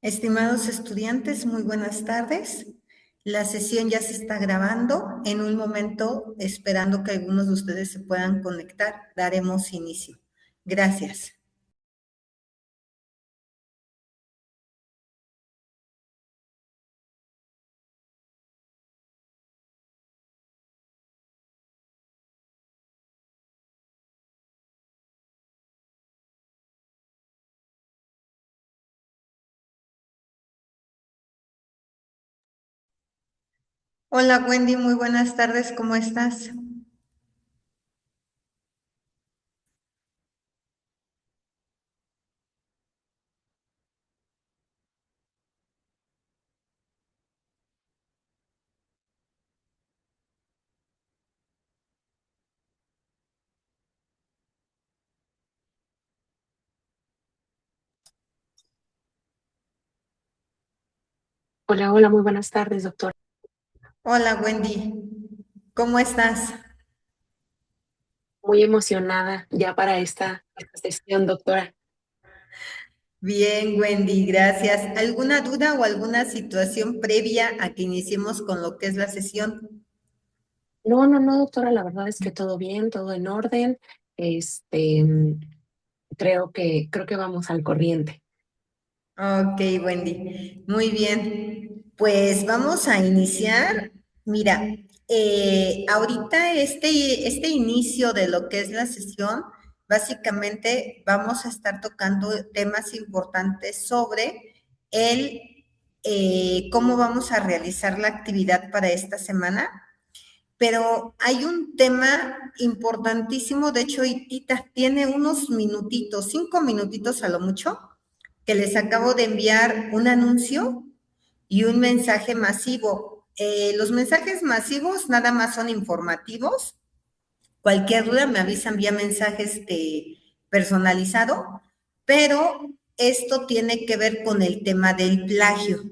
Estimados estudiantes, muy buenas tardes. La sesión ya se está grabando. En un momento, esperando que algunos de ustedes se puedan conectar, daremos inicio. Gracias. Hola Wendy, muy buenas tardes, ¿cómo estás? Hola, hola, muy buenas tardes, doctor. Hola Wendy, ¿cómo estás? Muy emocionada ya para esta sesión, doctora. Bien, Wendy, gracias. ¿Alguna duda o alguna situación previa a que iniciemos con lo que es la sesión? No, no, no, doctora, la verdad es que todo bien, todo en orden. Este, mm, creo que vamos al corriente. Ok, Wendy. Muy bien. Pues vamos a iniciar. Mira, ahorita este inicio de lo que es la sesión, básicamente vamos a estar tocando temas importantes sobre el cómo vamos a realizar la actividad para esta semana. Pero hay un tema importantísimo, de hecho, Itita tiene unos minutitos, 5 minutitos a lo mucho, que les acabo de enviar un anuncio y un mensaje masivo. Los mensajes masivos nada más son informativos. Cualquier duda me avisan vía mensaje personalizado, pero esto tiene que ver con el tema del plagio,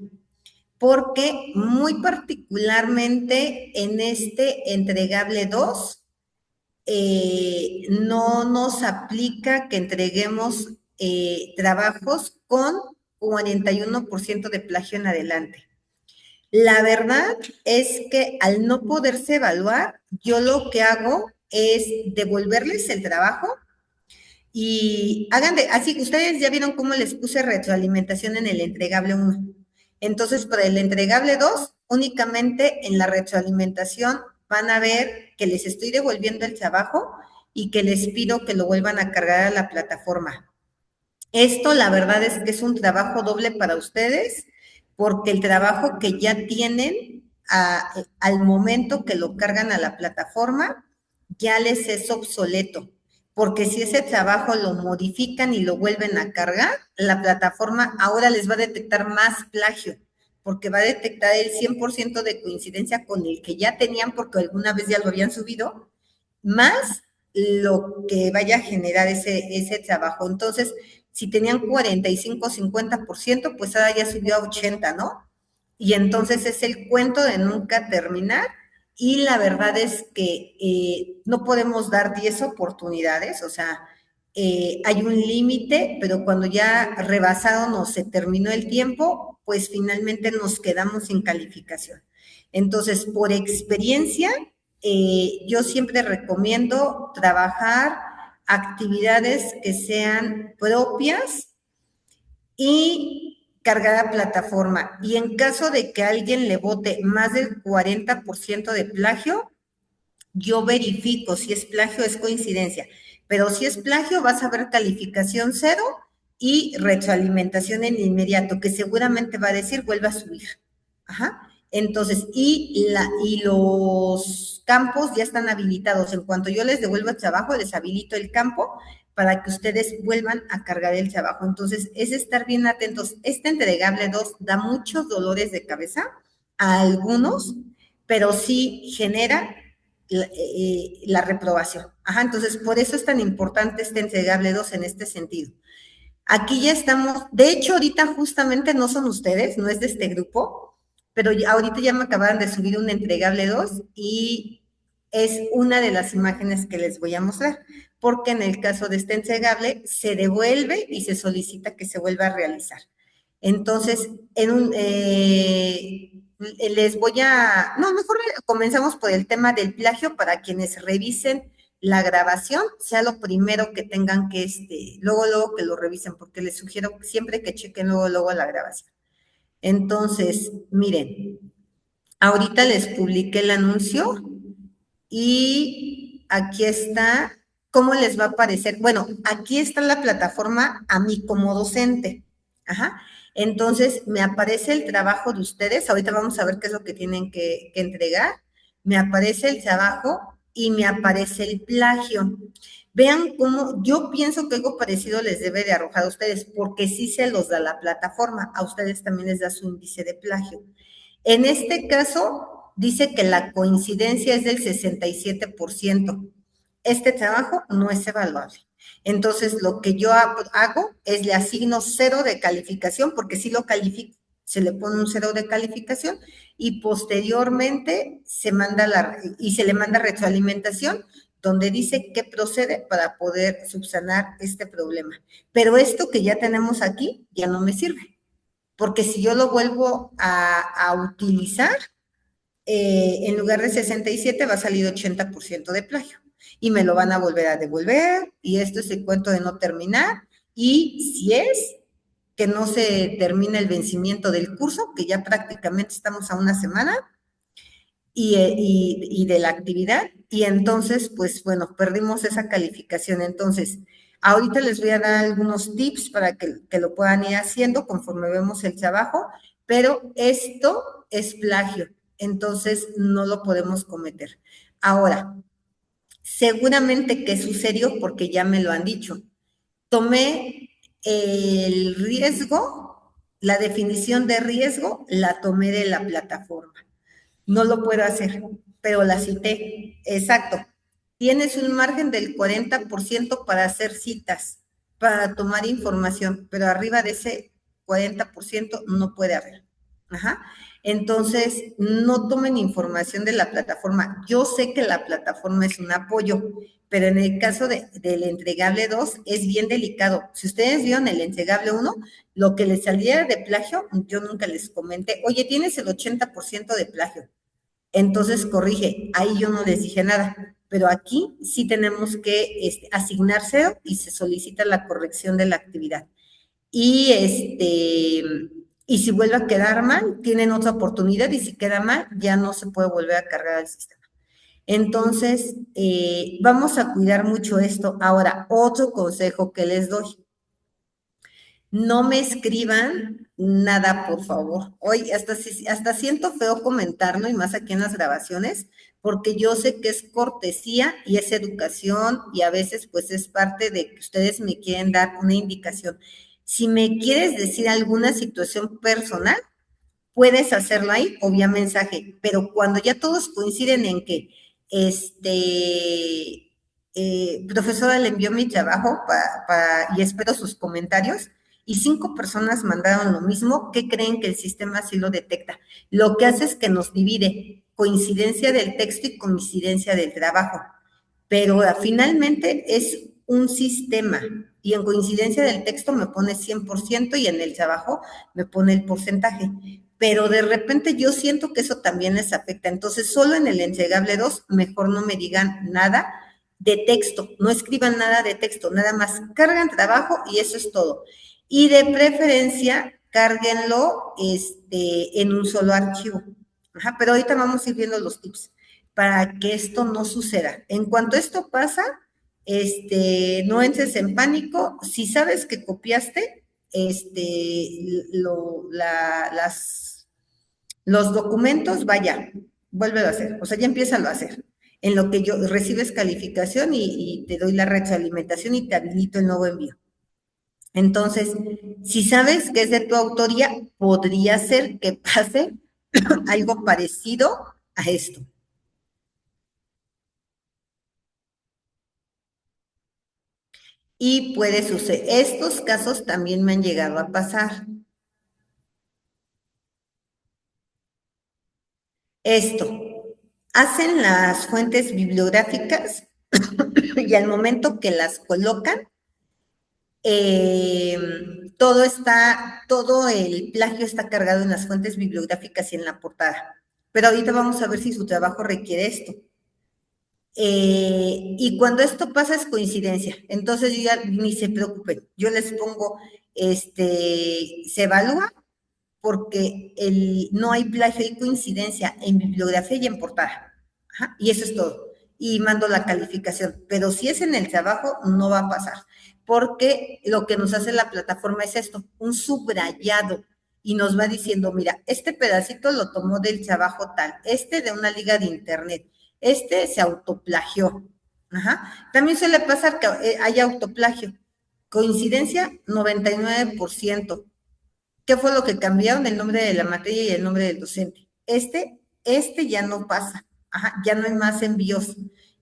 porque muy particularmente en este entregable 2 no nos aplica que entreguemos trabajos con 41% de plagio en adelante. La verdad es que al no poderse evaluar, yo lo que hago es devolverles el trabajo y hagan de, así que ustedes ya vieron cómo les puse retroalimentación en el entregable 1. Entonces, para el entregable 2, únicamente en la retroalimentación van a ver que les estoy devolviendo el trabajo y que les pido que lo vuelvan a cargar a la plataforma. Esto, la verdad es que es un trabajo doble para ustedes, porque el trabajo que ya tienen al momento que lo cargan a la plataforma, ya les es obsoleto. Porque si ese trabajo lo modifican y lo vuelven a cargar, la plataforma ahora les va a detectar más plagio, porque va a detectar el 100% de coincidencia con el que ya tenían, porque alguna vez ya lo habían subido, más lo que vaya a generar ese trabajo. Entonces, si tenían 45, 50%, pues ahora ya subió a 80, ¿no? Y entonces es el cuento de nunca terminar. Y la verdad es que no podemos dar 10 oportunidades, o sea, hay un límite, pero cuando ya rebasaron o se terminó el tiempo, pues finalmente nos quedamos sin calificación. Entonces, por experiencia, yo siempre recomiendo trabajar actividades que sean propias y cargar a plataforma. Y en caso de que alguien le vote más del 40% de plagio, yo verifico si es plagio o es coincidencia. Pero si es plagio, vas a ver calificación cero y retroalimentación en inmediato, que seguramente va a decir vuelve a subir. Ajá. Entonces, y los campos ya están habilitados. En cuanto yo les devuelvo el trabajo, les habilito el campo para que ustedes vuelvan a cargar el trabajo. Entonces, es estar bien atentos. Este entregable 2 da muchos dolores de cabeza a algunos, pero sí genera la reprobación. Ajá, entonces, por eso es tan importante este entregable 2 en este sentido. Aquí ya estamos, de hecho, ahorita justamente no son ustedes, no es de este grupo, pero ahorita ya me acabaron de subir un entregable 2 y es una de las imágenes que les voy a mostrar, porque en el caso de este entregable se devuelve y se solicita que se vuelva a realizar. Entonces, les voy a, no, mejor comenzamos por el tema del plagio para quienes revisen la grabación, sea lo primero que tengan que, luego que lo revisen, porque les sugiero siempre que chequen luego la grabación. Entonces, miren, ahorita les publiqué el anuncio y aquí está cómo les va a aparecer. Bueno, aquí está la plataforma a mí como docente. Ajá. Entonces, me aparece el trabajo de ustedes. Ahorita vamos a ver qué es lo que tienen que entregar. Me aparece el trabajo y me aparece el plagio. Vean cómo yo pienso que algo parecido les debe de arrojar a ustedes, porque sí se los da la plataforma. A ustedes también les da su índice de plagio. En este caso, dice que la coincidencia es del 67%. Este trabajo no es evaluable. Entonces, lo que yo hago es le asigno 0 de calificación, porque si lo califico, se le pone un 0 de calificación y posteriormente se le manda retroalimentación donde dice qué procede para poder subsanar este problema. Pero esto que ya tenemos aquí ya no me sirve, porque si yo lo vuelvo a utilizar, en lugar de 67 va a salir 80% de plagio y me lo van a volver a devolver y esto es el cuento de no terminar y si es que no se termina el vencimiento del curso, que ya prácticamente estamos a una semana y de la actividad y entonces pues bueno, perdimos esa calificación. Entonces, ahorita les voy a dar algunos tips para que lo puedan ir haciendo conforme vemos el trabajo, pero esto es plagio, entonces no lo podemos cometer. Ahora, seguramente que sucedió porque ya me lo han dicho. Tomé el riesgo, la definición de riesgo, la tomé de la plataforma. No lo puedo hacer, pero la cité. Exacto. Tienes un margen del 40% para hacer citas, para tomar información, pero arriba de ese 40% no puede haber. Ajá. Entonces, no tomen información de la plataforma. Yo sé que la plataforma es un apoyo, pero en el caso del entregable 2 es bien delicado. Si ustedes vieron el entregable 1, lo que les saliera de plagio, yo nunca les comenté, oye, tienes el 80% de plagio. Entonces corrige, ahí yo no les dije nada, pero aquí sí tenemos que asignar cero y se solicita la corrección de la actividad. Y y si vuelve a quedar mal, tienen otra oportunidad y si queda mal, ya no se puede volver a cargar al sistema. Entonces, vamos a cuidar mucho esto. Ahora, otro consejo que les doy, no me escriban nada, por favor. Hoy hasta siento feo comentarlo y más aquí en las grabaciones, porque yo sé que es cortesía y es educación y a veces pues es parte de que ustedes me quieren dar una indicación. Si me quieres decir alguna situación personal, puedes hacerlo ahí o vía mensaje, pero cuando ya todos coinciden en que profesora le envió mi trabajo y espero sus comentarios, y 5 personas mandaron lo mismo, ¿qué creen que el sistema sí lo detecta? Lo que hace es que nos divide coincidencia del texto y coincidencia del trabajo, pero finalmente es un sistema y en coincidencia del texto me pone 100% y en el trabajo me pone el porcentaje, pero de repente yo siento que eso también les afecta. Entonces, solo en el entregable 2, mejor no me digan nada de texto, no escriban nada de texto, nada más cargan trabajo y eso es todo. Y de preferencia, cárguenlo en un solo archivo. Ajá, pero ahorita vamos a ir viendo los tips para que esto no suceda. En cuanto esto pasa, no entres en pánico. Si sabes que copiaste, los documentos, vaya, vuélvelo a hacer. O sea, ya empieza a hacer. En lo que yo recibes calificación y te doy la retroalimentación y te habilito el nuevo envío. Entonces, si sabes que es de tu autoría, podría ser que pase algo parecido a esto. Y puede suceder. Estos casos también me han llegado a pasar. Esto, hacen las fuentes bibliográficas y al momento que las colocan, todo el plagio está cargado en las fuentes bibliográficas y en la portada. Pero ahorita vamos a ver si su trabajo requiere esto. Y cuando esto pasa es coincidencia, entonces yo ya ni se preocupen, yo les pongo, se evalúa porque no hay plagio, hay coincidencia en bibliografía y en portada. Ajá, y eso es todo. Y mando la calificación. Pero si es en el trabajo, no va a pasar. Porque lo que nos hace la plataforma es esto, un subrayado. Y nos va diciendo, mira, este pedacito lo tomó del trabajo tal, este de una liga de internet, este se autoplagió. Ajá. También suele pasar que haya autoplagio. Coincidencia, 99%. ¿Qué fue lo que cambiaron? El nombre de la materia y el nombre del docente. Este ya no pasa. Ajá, ya no hay más envíos.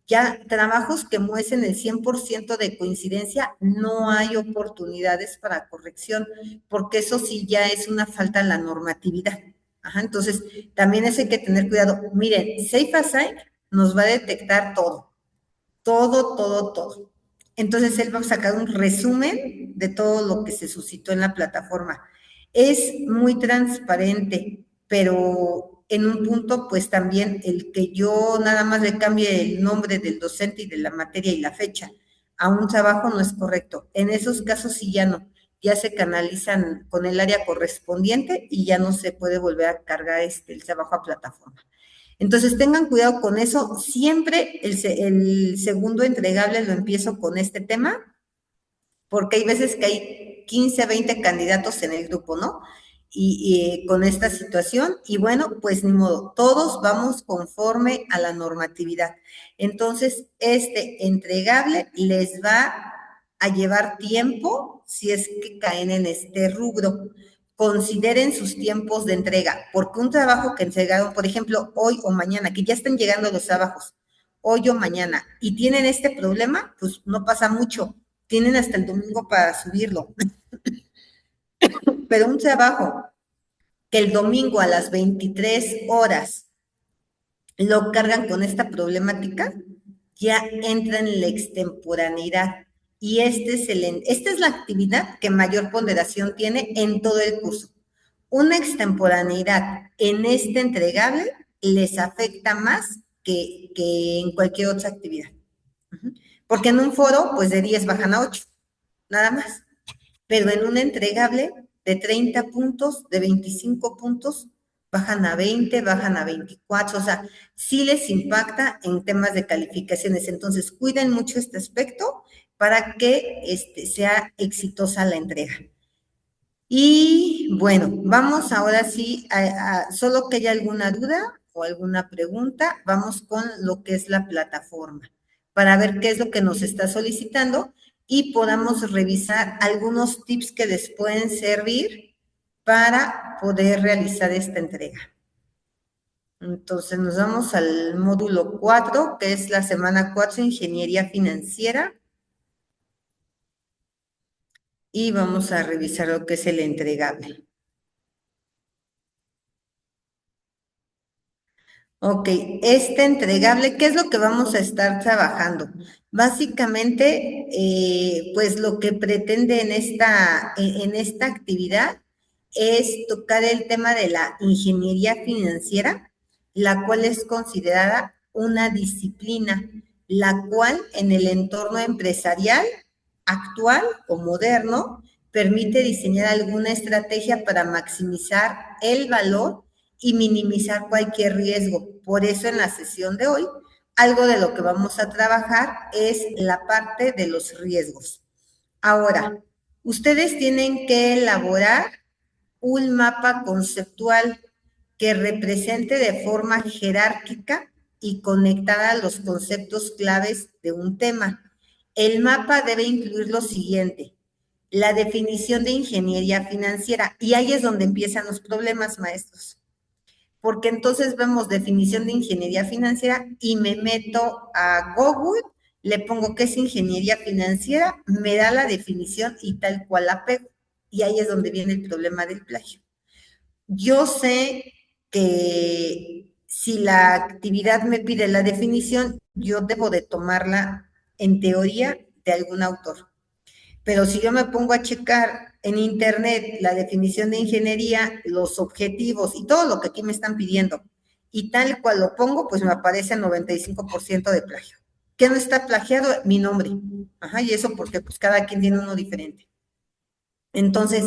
Ya trabajos que muestren el 100% de coincidencia, no hay oportunidades para corrección, porque eso sí ya es una falta a la normatividad. Ajá, entonces, también eso hay que tener cuidado. Miren, SafeAssign nos va a detectar todo, todo, todo, todo. Entonces, él va a sacar un resumen de todo lo que se suscitó en la plataforma. Es muy transparente, pero en un punto, pues también el que yo nada más le cambie el nombre del docente y de la materia y la fecha a un trabajo no es correcto. En esos casos sí ya no, ya se canalizan con el área correspondiente y ya no se puede volver a cargar el trabajo a plataforma. Entonces tengan cuidado con eso. Siempre el segundo entregable lo empiezo con este tema, porque hay veces que hay 15, 20 candidatos en el grupo, ¿no? Y con esta situación, y bueno, pues ni modo, todos vamos conforme a la normatividad. Entonces, este entregable les va a llevar tiempo si es que caen en este rubro. Consideren sus tiempos de entrega, porque un trabajo que entregaron, por ejemplo, hoy o mañana, que ya están llegando los trabajos, hoy o mañana, y tienen este problema, pues no pasa mucho, tienen hasta el domingo para subirlo. Pero un trabajo que el domingo a las 23 horas lo cargan con esta problemática, ya entra en la extemporaneidad. Y esta es la actividad que mayor ponderación tiene en todo el curso. Una extemporaneidad en este entregable les afecta más que en cualquier otra actividad. Porque en un foro, pues de 10 bajan a 8, nada más. Pero en un entregable de 30 puntos, de 25 puntos, bajan a 20, bajan a 24, o sea, sí les impacta en temas de calificaciones. Entonces, cuiden mucho este aspecto para que sea exitosa la entrega. Y bueno, vamos ahora sí, solo que haya alguna duda o alguna pregunta, vamos con lo que es la plataforma, para ver qué es lo que nos está solicitando y podamos revisar algunos tips que les pueden servir para poder realizar esta entrega. Entonces nos vamos al módulo 4, que es la semana 4, Ingeniería Financiera, y vamos a revisar lo que es el entregable. Ok, este entregable, ¿qué es lo que vamos a estar trabajando? Básicamente, pues lo que pretende en esta actividad es tocar el tema de la ingeniería financiera, la cual es considerada una disciplina, la cual en el entorno empresarial actual o moderno permite diseñar alguna estrategia para maximizar el valor y minimizar cualquier riesgo. Por eso en la sesión de hoy, algo de lo que vamos a trabajar es la parte de los riesgos. Ahora, ustedes tienen que elaborar un mapa conceptual que represente de forma jerárquica y conectada los conceptos claves de un tema. El mapa debe incluir lo siguiente: la definición de ingeniería financiera, y ahí es donde empiezan los problemas, maestros, porque entonces vemos definición de ingeniería financiera y me meto a Google, le pongo qué es ingeniería financiera, me da la definición y tal cual la pego. Y ahí es donde viene el problema del plagio. Yo sé que si la actividad me pide la definición, yo debo de tomarla en teoría de algún autor. Pero si yo me pongo a checar en internet la definición de ingeniería, los objetivos y todo lo que aquí me están pidiendo, y tal cual lo pongo, pues me aparece el 95% de plagio. ¿Qué no está plagiado? Mi nombre. Ajá, y eso porque pues cada quien tiene uno diferente. Entonces,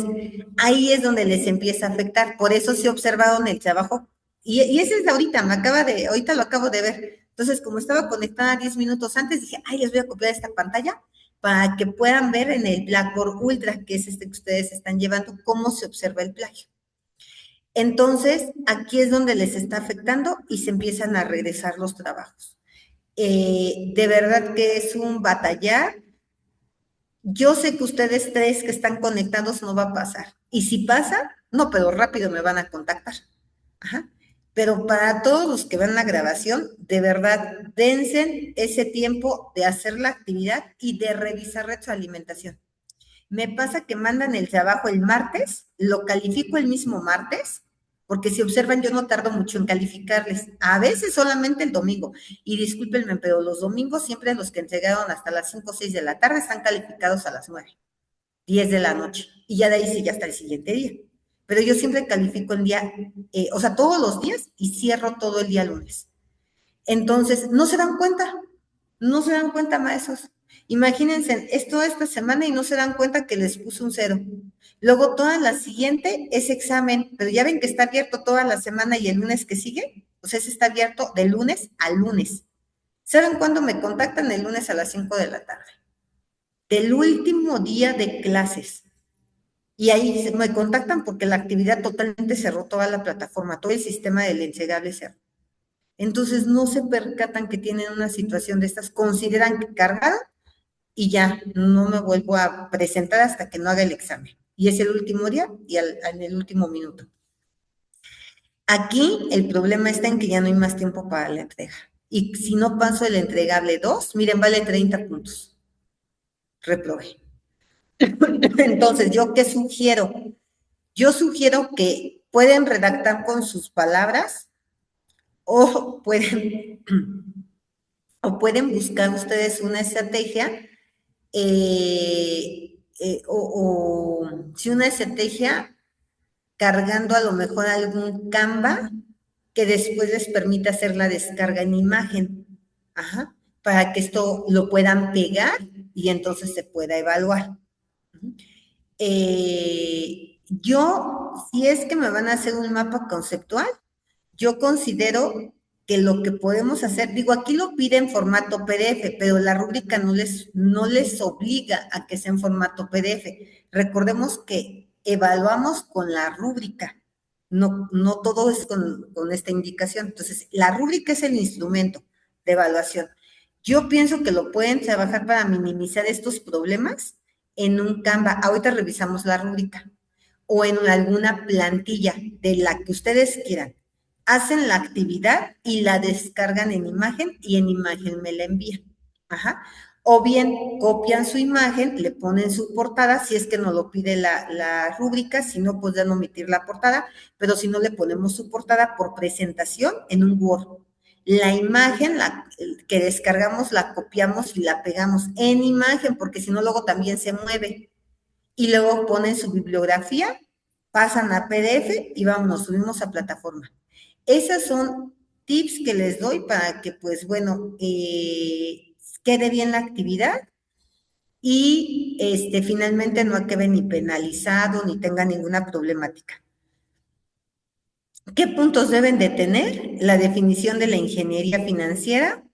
ahí es donde les empieza a afectar. Por eso se observaron el trabajo. Y ese es de ahorita, ahorita lo acabo de ver. Entonces, como estaba conectada 10 minutos antes, dije, ay, les voy a copiar esta pantalla para que puedan ver en el Blackboard Ultra, que es este que ustedes están llevando, cómo se observa el plagio. Entonces, aquí es donde les está afectando y se empiezan a regresar los trabajos. De verdad que es un batallar. Yo sé que ustedes tres que están conectados no va a pasar. Y si pasa, no, pero rápido me van a contactar. Ajá. Pero para todos los que van a la grabación, de verdad, dense ese tiempo de hacer la actividad y de revisar retroalimentación. Me pasa que mandan el trabajo el martes, lo califico el mismo martes, porque si observan, yo no tardo mucho en calificarles, a veces solamente el domingo. Y discúlpenme, pero los domingos siempre los que entregaron hasta las 5 o 6 de la tarde están calificados a las 9, 10 de la noche. Y ya de ahí sí, ya hasta el siguiente día. Pero yo siempre califico el día, o sea, todos los días y cierro todo el día lunes. Entonces, no se dan cuenta, maestros. Imagínense, esto esta semana y no se dan cuenta que les puse un cero. Luego toda la siguiente es examen, pero ya ven que está abierto toda la semana y el lunes que sigue, pues ese está abierto de lunes a lunes. ¿Saben cuándo me contactan? El lunes a las 5 de la tarde. Del último día de clases. Y ahí me contactan porque la actividad totalmente cerró toda la plataforma, todo el sistema del entregable cerró. Entonces no se percatan que tienen una situación de estas, consideran que cargaron y ya no me vuelvo a presentar hasta que no haga el examen. Y es el último día y en el último minuto. Aquí el problema está en que ya no hay más tiempo para la entrega. Y si no paso el entregable 2, miren, vale 30 puntos. Reprobé. Entonces, ¿yo qué sugiero? Yo sugiero que pueden redactar con sus palabras o pueden, o pueden buscar ustedes una estrategia o si una estrategia cargando a lo mejor algún Canva que después les permita hacer la descarga en imagen, ajá, para que esto lo puedan pegar y entonces se pueda evaluar. Yo, si es que me van a hacer un mapa conceptual, yo considero que lo que podemos hacer, digo, aquí lo pide en formato PDF, pero la rúbrica no les obliga a que sea en formato PDF. Recordemos que evaluamos con la rúbrica, no todo es con esta indicación. Entonces, la rúbrica es el instrumento de evaluación. Yo pienso que lo pueden trabajar para minimizar estos problemas en un Canva. Ahorita revisamos la rúbrica o en alguna plantilla de la que ustedes quieran. Hacen la actividad y la descargan en imagen y en imagen me la envían. Ajá. O bien copian su imagen, le ponen su portada, si es que nos lo pide la rúbrica, si no, pues ya no omitir la portada, pero si no, le ponemos su portada por presentación en un Word. La imagen que descargamos la copiamos y la pegamos en imagen, porque si no, luego también se mueve. Y luego ponen su bibliografía, pasan a PDF y vámonos, subimos a plataforma. Esas son tips que les doy para que, pues bueno, quede bien la actividad y finalmente no acabe ni penalizado ni tenga ninguna problemática. ¿Qué puntos deben de tener? La definición de la ingeniería financiera,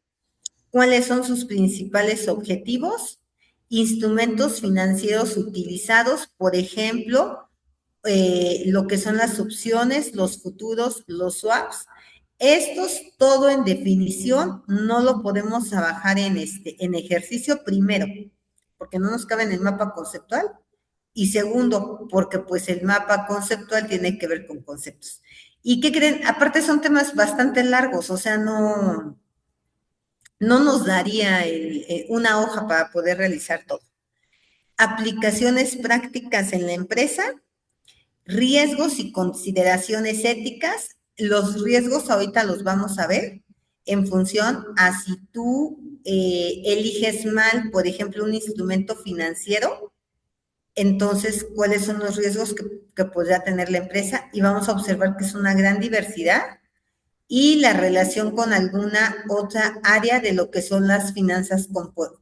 cuáles son sus principales objetivos, instrumentos financieros utilizados, por ejemplo, lo que son las opciones, los futuros, los swaps. Estos, todo en definición, no lo podemos trabajar en ejercicio primero, porque no nos cabe en el mapa conceptual, y segundo, porque pues el mapa conceptual tiene que ver con conceptos. ¿Y qué creen? Aparte son temas bastante largos, o sea, no nos daría una hoja para poder realizar todo. Aplicaciones prácticas en la empresa, riesgos y consideraciones éticas. Los riesgos ahorita los vamos a ver en función a si tú eliges mal, por ejemplo, un instrumento financiero, entonces cuáles son los riesgos que podría tener la empresa y vamos a observar que es una gran diversidad y la relación con alguna otra área de lo que son las finanzas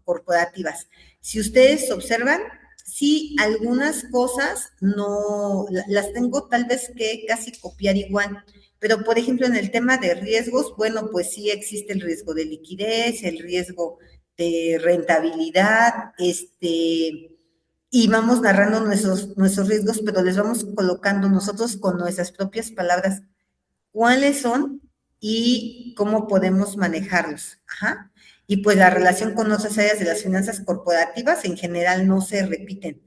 corporativas. Si ustedes observan, sí, algunas cosas no las tengo tal vez que casi copiar igual, pero por ejemplo en el tema de riesgos, bueno, pues sí existe el riesgo de liquidez, el riesgo de rentabilidad, y vamos narrando nuestros riesgos, pero les vamos colocando nosotros con nuestras propias palabras cuáles son y cómo podemos manejarlos. Ajá. Y pues la relación con otras áreas de las finanzas corporativas en general no se repiten.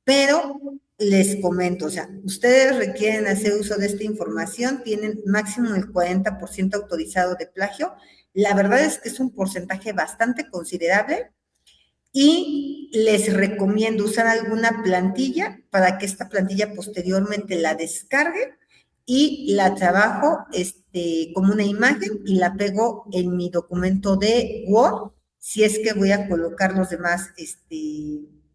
Pero les comento, o sea, ustedes requieren hacer uso de esta información, tienen máximo el 40% autorizado de plagio. La verdad es que es un porcentaje bastante considerable y les recomiendo usar alguna plantilla para que esta plantilla posteriormente la descargue y la trabajo como una imagen y la pego en mi documento de Word, si es que voy a colocar los demás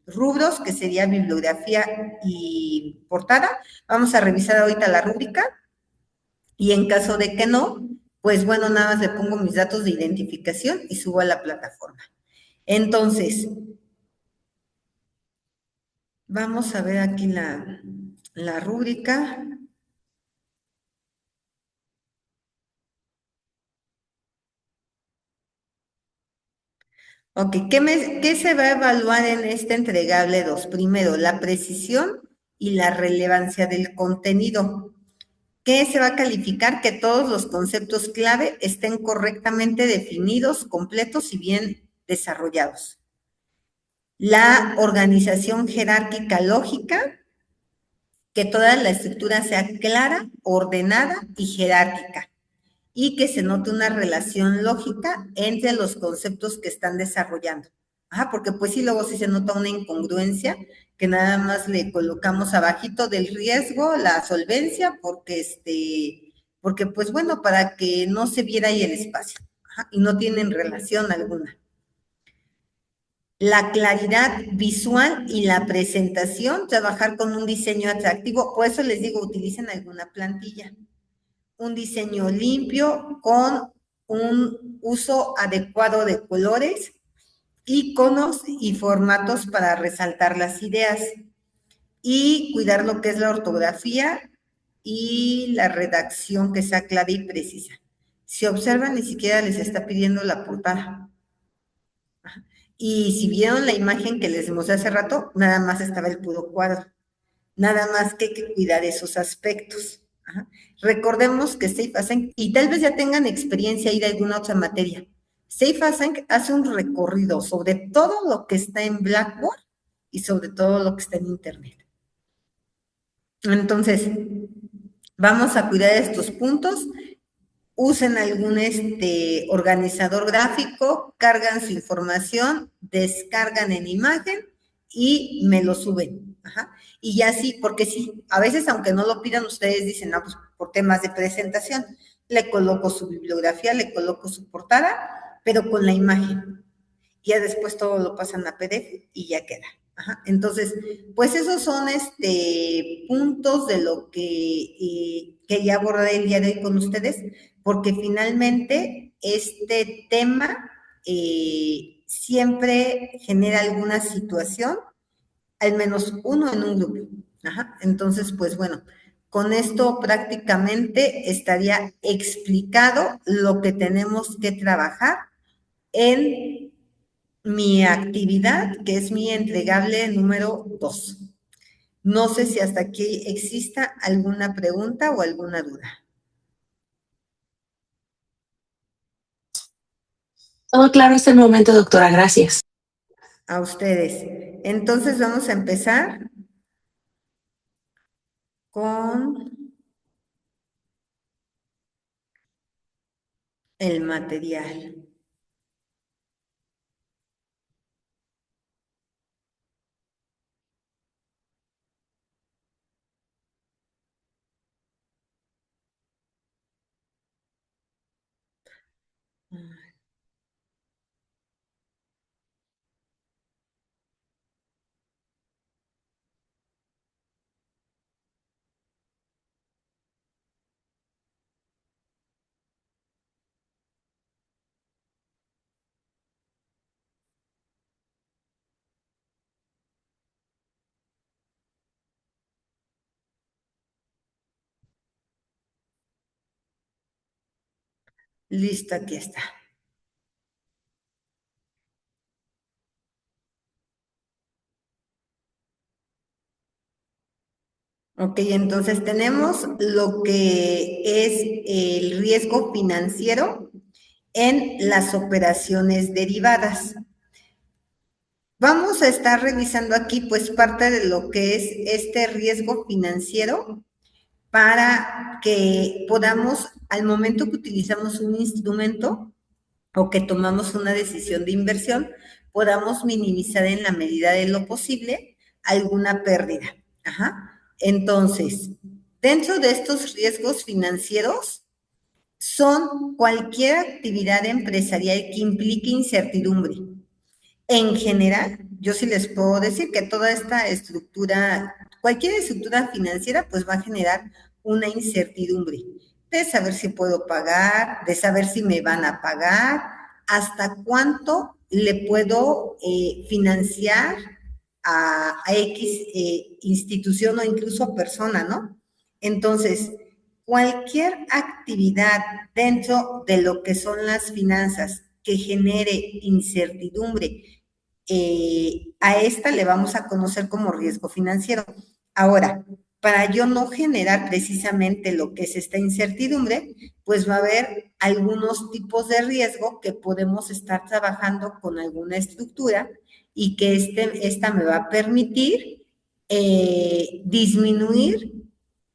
rubros, que sería bibliografía y portada. Vamos a revisar ahorita la rúbrica y en caso de que no, pues bueno, nada más le pongo mis datos de identificación y subo a la plataforma. Entonces, vamos a ver aquí la rúbrica. Ok, ¿qué se va a evaluar en este entregable 2? Primero, la precisión y la relevancia del contenido. ¿Qué se va a calificar? Que todos los conceptos clave estén correctamente definidos, completos y bien desarrollados. La organización jerárquica lógica, que toda la estructura sea clara, ordenada y jerárquica, y que se note una relación lógica entre los conceptos que están desarrollando. Ajá, porque pues sí, luego sí se nota una incongruencia que nada más le colocamos abajito del riesgo, la solvencia, porque pues bueno, para que no se viera ahí el espacio. Ajá, y no tienen relación alguna. La claridad visual y la presentación, trabajar con un diseño atractivo, por eso les digo, utilicen alguna plantilla. Un diseño limpio con un uso adecuado de colores, iconos y formatos para resaltar las ideas y cuidar lo que es la ortografía y la redacción que sea clara y precisa. Si observan, ni siquiera les está pidiendo la portada. Y si vieron la imagen que les mostré hace rato, nada más estaba el puro cuadro. Nada más que hay que cuidar esos aspectos. Ajá. Recordemos que Safe Async, y tal vez ya tengan experiencia ahí de alguna otra materia, Safe Async hace un recorrido sobre todo lo que está en Blackboard y sobre todo lo que está en Internet. Entonces, vamos a cuidar estos puntos. Usen algún organizador gráfico, cargan su información, descargan en imagen y me lo suben. Ajá. Y ya sí, porque sí, a veces aunque no lo pidan, ustedes dicen, no, pues por temas de presentación, le coloco su bibliografía, le coloco su portada, pero con la imagen. Ya después todo lo pasan a PDF y ya queda. Ajá. Entonces, pues esos son puntos de lo que ya abordé el día de hoy con ustedes, porque finalmente este tema siempre genera alguna situación, al menos uno en un grupo. Ajá. Entonces, pues bueno, con esto prácticamente estaría explicado lo que tenemos que trabajar en mi actividad, que es mi entregable número 2. No sé si hasta aquí exista alguna pregunta o alguna duda. Todo claro hasta el momento, doctora. Gracias. A ustedes. Entonces vamos a empezar con el material. Listo, aquí está. Ok, entonces tenemos lo que es el riesgo financiero en las operaciones derivadas. Vamos a estar revisando aquí pues parte de lo que es este riesgo financiero para que podamos, al momento que utilizamos un instrumento o que tomamos una decisión de inversión, podamos minimizar en la medida de lo posible alguna pérdida. Ajá. Entonces, dentro de estos riesgos financieros son cualquier actividad empresarial que implique incertidumbre. En general, yo sí les puedo decir que toda esta estructura, cualquier estructura financiera, pues va a generar una incertidumbre de saber si puedo pagar, de saber si me van a pagar, hasta cuánto le puedo financiar a X institución o incluso persona, ¿no? Entonces, cualquier actividad dentro de lo que son las finanzas que genere incertidumbre, a esta le vamos a conocer como riesgo financiero. Ahora, para yo no generar precisamente lo que es esta incertidumbre, pues va a haber algunos tipos de riesgo que podemos estar trabajando con alguna estructura y que esta me va a permitir disminuir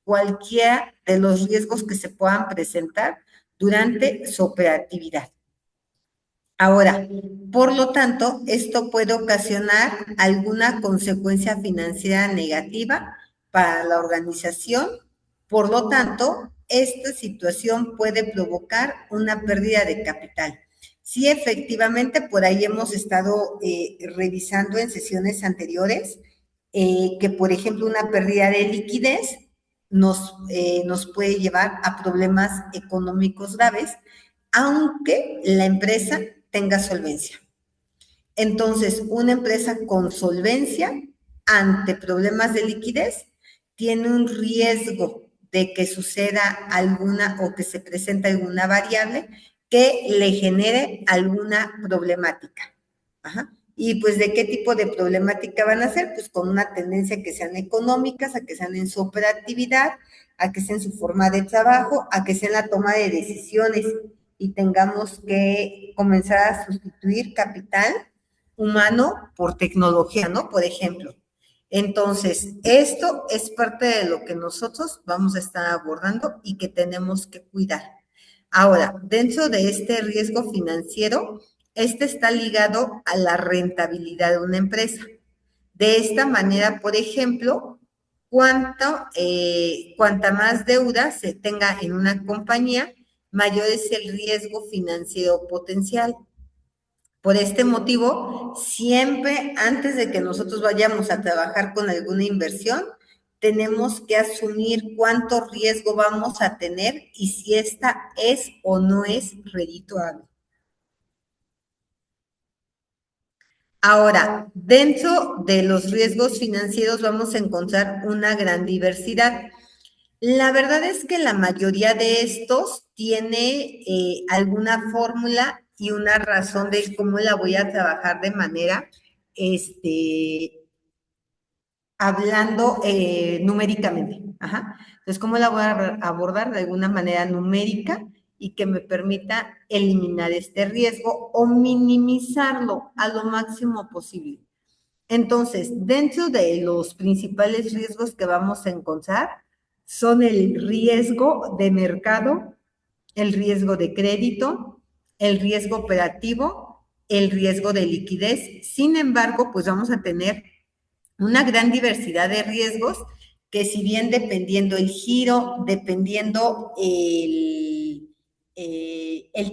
cualquiera de los riesgos que se puedan presentar durante su operatividad. Ahora, por lo tanto, esto puede ocasionar alguna consecuencia financiera negativa para la organización. Por lo tanto, esta situación puede provocar una pérdida de capital. Sí, efectivamente, por ahí hemos estado revisando en sesiones anteriores que, por ejemplo, una pérdida de liquidez nos puede llevar a problemas económicos graves, aunque la empresa tenga solvencia. Entonces, una empresa con solvencia ante problemas de liquidez tiene un riesgo de que suceda alguna o que se presente alguna variable que le genere alguna problemática. Ajá. Y pues, ¿de qué tipo de problemática van a ser? Pues con una tendencia a que sean económicas, a que sean en su operatividad, a que sea en su forma de trabajo, a que sea en la toma de decisiones y tengamos que comenzar a sustituir capital humano por tecnología, ¿no? Por ejemplo. Entonces, esto es parte de lo que nosotros vamos a estar abordando y que tenemos que cuidar. Ahora, dentro de este riesgo financiero, este está ligado a la rentabilidad de una empresa. De esta manera, por ejemplo, cuanta más deuda se tenga en una compañía, mayor es el riesgo financiero potencial. Por este motivo, siempre antes de que nosotros vayamos a trabajar con alguna inversión, tenemos que asumir cuánto riesgo vamos a tener y si esta es o no es redituable. Ahora, dentro de los riesgos financieros vamos a encontrar una gran diversidad. La verdad es que la mayoría de estos tiene alguna fórmula y una razón de cómo la voy a trabajar de manera, hablando numéricamente. Ajá. Entonces, ¿cómo la voy a abordar de alguna manera numérica y que me permita eliminar este riesgo o minimizarlo a lo máximo posible? Entonces, dentro de los principales riesgos que vamos a encontrar son el riesgo de mercado, el riesgo de crédito, el riesgo operativo, el riesgo de liquidez. Sin embargo, pues vamos a tener una gran diversidad de riesgos que, si bien dependiendo el giro, dependiendo el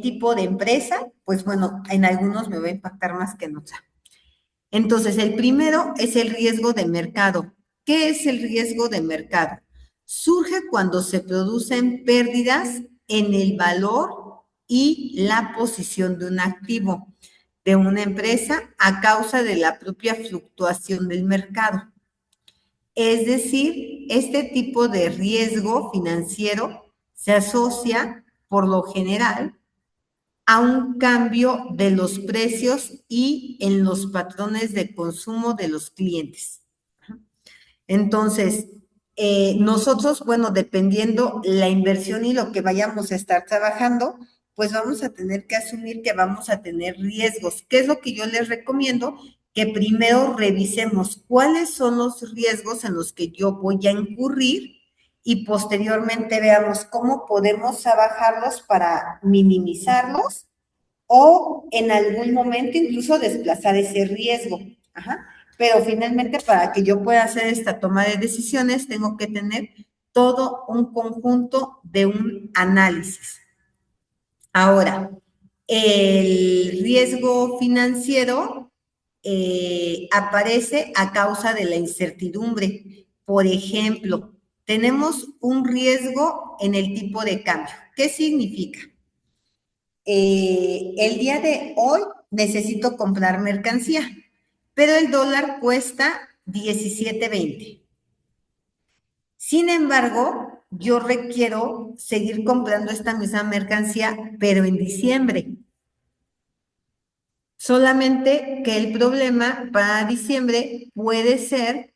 tipo de empresa, pues bueno, en algunos me va a impactar más que en otros. Entonces, el primero es el riesgo de mercado. ¿Qué es el riesgo de mercado? Surge cuando se producen pérdidas en el valor y la posición de un activo de una empresa a causa de la propia fluctuación del mercado. Es decir, este tipo de riesgo financiero se asocia por lo general a un cambio de los precios y en los patrones de consumo de los clientes. Entonces, nosotros, bueno, dependiendo la inversión y lo que vayamos a estar trabajando, pues vamos a tener que asumir que vamos a tener riesgos. ¿Qué es lo que yo les recomiendo? Que primero revisemos cuáles son los riesgos en los que yo voy a incurrir y posteriormente veamos cómo podemos trabajarlos para minimizarlos o en algún momento incluso desplazar ese riesgo. Ajá. Pero finalmente para que yo pueda hacer esta toma de decisiones tengo que tener todo un conjunto de un análisis. Ahora, el riesgo financiero aparece a causa de la incertidumbre. Por ejemplo, tenemos un riesgo en el tipo de cambio. ¿Qué significa? El día de hoy necesito comprar mercancía, pero el dólar cuesta 17.20. Sin embargo, yo requiero seguir comprando esta misma mercancía, pero en diciembre. Solamente que el problema para diciembre puede ser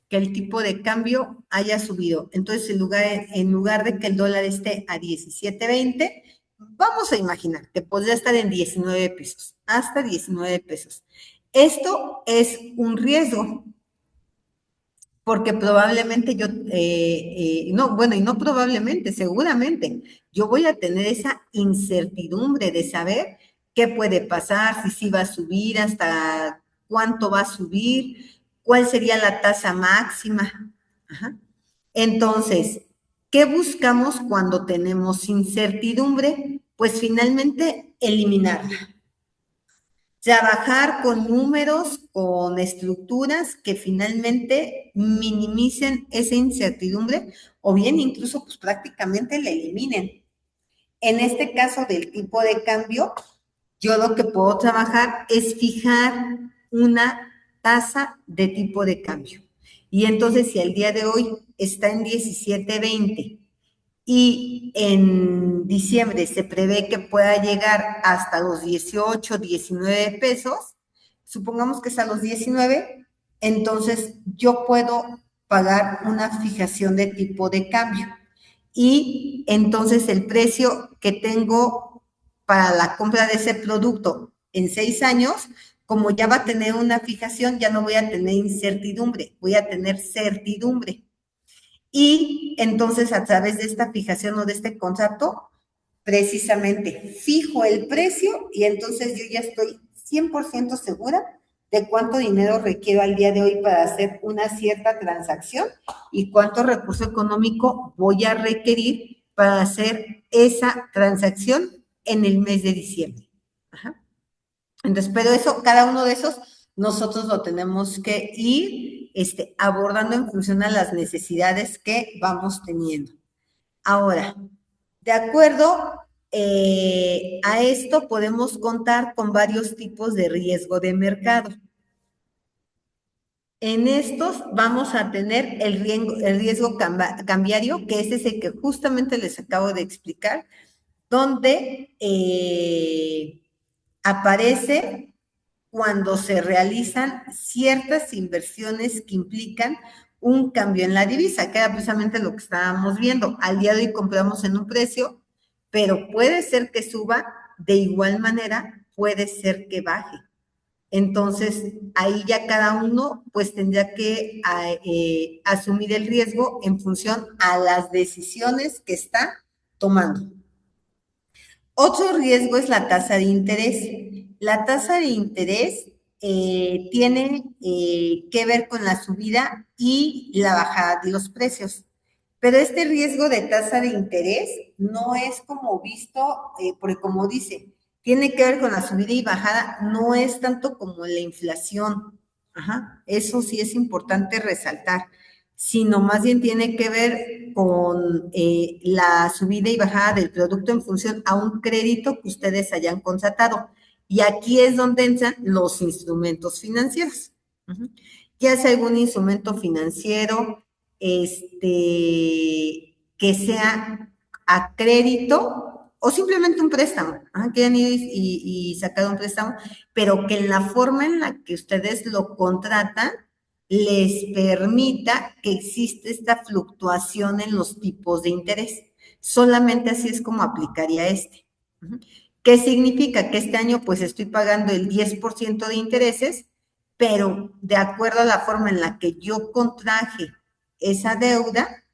que el tipo de cambio haya subido. Entonces, en lugar de que el dólar esté a 17.20, vamos a imaginar que podría estar en 19 pesos, hasta 19 pesos. Esto es un riesgo, porque probablemente no, bueno, y no probablemente, seguramente, yo voy a tener esa incertidumbre de saber qué puede pasar, si sí va a subir, hasta cuánto va a subir, cuál sería la tasa máxima. Ajá. Entonces, ¿qué buscamos cuando tenemos incertidumbre? Pues finalmente eliminarla. Trabajar con números, con estructuras que finalmente minimicen esa incertidumbre o bien incluso pues prácticamente la eliminen. En este caso del tipo de cambio, yo lo que puedo trabajar es fijar una tasa de tipo de cambio. Y entonces si el día de hoy está en 17.20 y en diciembre se prevé que pueda llegar hasta los 18, 19 pesos, supongamos que es a los 19, entonces yo puedo pagar una fijación de tipo de cambio y entonces el precio que tengo para la compra de ese producto en 6 años, como ya va a tener una fijación, ya no voy a tener incertidumbre, voy a tener certidumbre. Y entonces a través de esta fijación o de este contrato, precisamente fijo el precio y entonces yo ya estoy 100% segura de cuánto dinero requiero al día de hoy para hacer una cierta transacción y cuánto recurso económico voy a requerir para hacer esa transacción en el mes de diciembre. Ajá. Entonces, pero eso, cada uno de esos, nosotros lo tenemos que ir abordando en función a las necesidades que vamos teniendo. Ahora, de acuerdo a esto, podemos contar con varios tipos de riesgo de mercado. En estos vamos a tener el riesgo cambiario, que es ese que justamente les acabo de explicar, donde aparece cuando se realizan ciertas inversiones que implican un cambio en la divisa, que era precisamente lo que estábamos viendo. Al día de hoy compramos en un precio, pero puede ser que suba, de igual manera puede ser que baje. Entonces, ahí ya cada uno pues tendría que asumir el riesgo en función a las decisiones que está tomando. Otro riesgo es la tasa de interés. La tasa de interés tiene que ver con la subida y la bajada de los precios. Pero este riesgo de tasa de interés no es como visto, porque como dice, tiene que ver con la subida y bajada, no es tanto como la inflación. Ajá, eso sí es importante resaltar, sino más bien tiene que ver con la subida y bajada del producto en función a un crédito que ustedes hayan contratado. Y aquí es donde entran los instrumentos financieros. Ya sea algún instrumento financiero que sea a crédito o simplemente un préstamo, que han ido y sacado un préstamo, pero que en la forma en la que ustedes lo contratan les permita que existe esta fluctuación en los tipos de interés. Solamente así es como aplicaría este. ¿Qué significa? Que este año pues estoy pagando el 10% de intereses, pero de acuerdo a la forma en la que yo contraje esa deuda,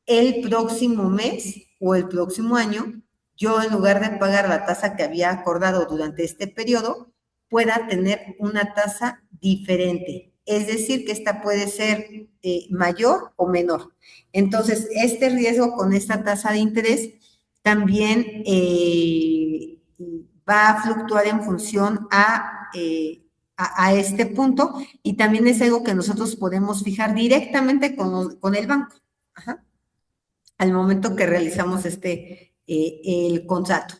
el próximo mes o el próximo año, yo en lugar de pagar la tasa que había acordado durante este periodo, pueda tener una tasa diferente. Es decir, que esta puede ser mayor o menor. Entonces, este riesgo con esta tasa de interés también va a fluctuar en función a este punto y también es algo que nosotros podemos fijar directamente con el banco. Ajá, al momento que realizamos el contrato.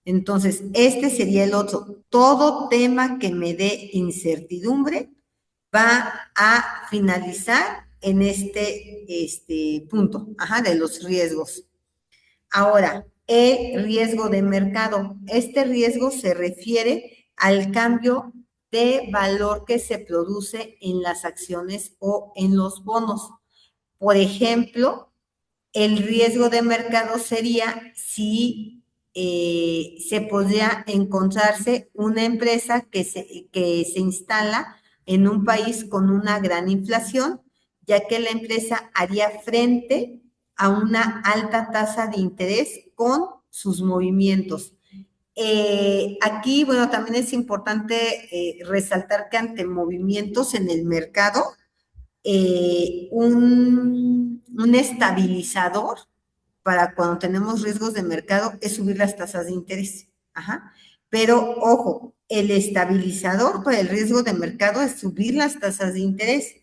Entonces, este sería el otro. Todo tema que me dé incertidumbre va a finalizar en este punto, de los riesgos. Ahora, el riesgo de mercado. Este riesgo se refiere al cambio de valor que se produce en las acciones o en los bonos. Por ejemplo, el riesgo de mercado sería si se podría encontrarse una empresa que se instala en un país con una gran inflación, ya que la empresa haría frente a una alta tasa de interés con sus movimientos. Aquí, bueno, también es importante resaltar que ante movimientos en el mercado, un estabilizador para cuando tenemos riesgos de mercado es subir las tasas de interés. Ajá. Pero ojo, el estabilizador para el riesgo de mercado es subir las tasas de interés.